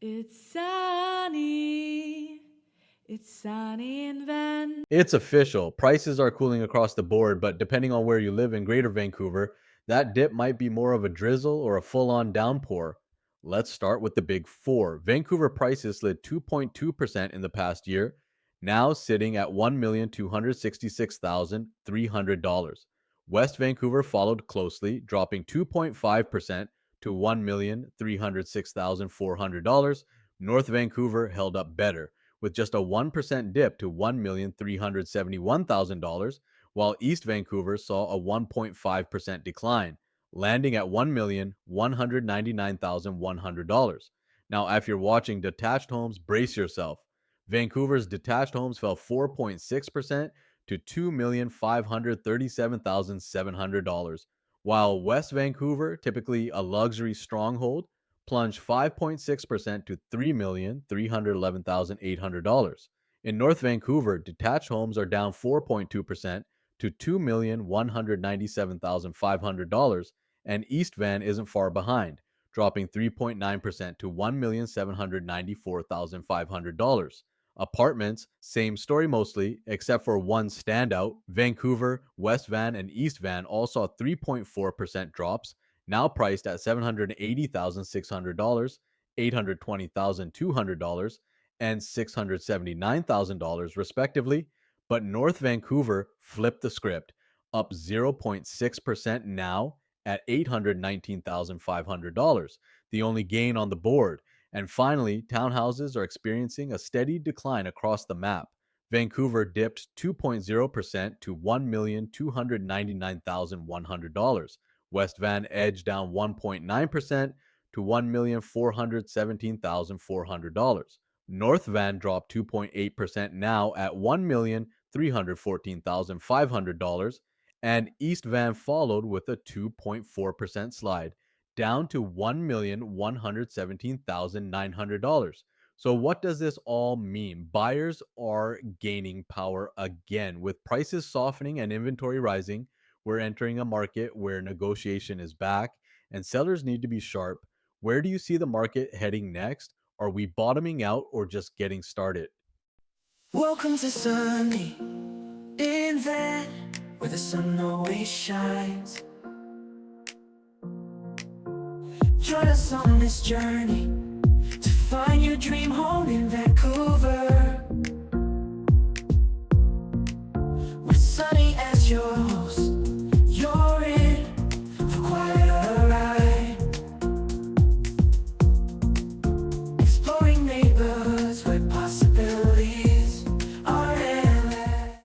It's sunny. It's sunny in Van. It's official. Prices are cooling across the board, but depending on where you live in Greater Vancouver, that dip might be more of a drizzle or a full on downpour. Let's start with the big four. Vancouver prices slid 2.2% in the past year, now sitting at $1,266,300. West Vancouver followed closely, dropping 2.5% to $1,306,400. North Vancouver held up better with just a 1% dip to $1,371,000, while East Vancouver saw a 1.5% decline, landing at $1,199,100. Now, if you're watching detached homes, brace yourself. Vancouver's detached homes fell 4.6% to $2,537,700, while West Vancouver, typically a luxury stronghold, plunged 5.6% to $3,311,800. In North Vancouver, detached homes are down 4.2% to $2,197,500, and East Van isn't far behind, dropping 3.9% to $1,794,500. Apartments, same story mostly, except for one standout. Vancouver, West Van, and East Van all saw 3.4% drops, now priced at $780,600, $820,200, and $679,000 respectively. But North Vancouver flipped the script, up 0.6% now at $819,500, the only gain on the board. And finally, townhouses are experiencing a steady decline across the map. Vancouver dipped 2.0% to $1,299,100. West Van edged down 1.9% to $1,417,400. North Van dropped 2.8% now at $1,314,500. And East Van followed with a 2.4% slide, down to $1,117,900. So, what does this all mean? Buyers are gaining power again. With prices softening and inventory rising, we're entering a market where negotiation is back and sellers need to be sharp. Where do you see the market heading next? Are we bottoming out or just getting started? Welcome to sunny in Van, where the sun always shines. Join us on this journey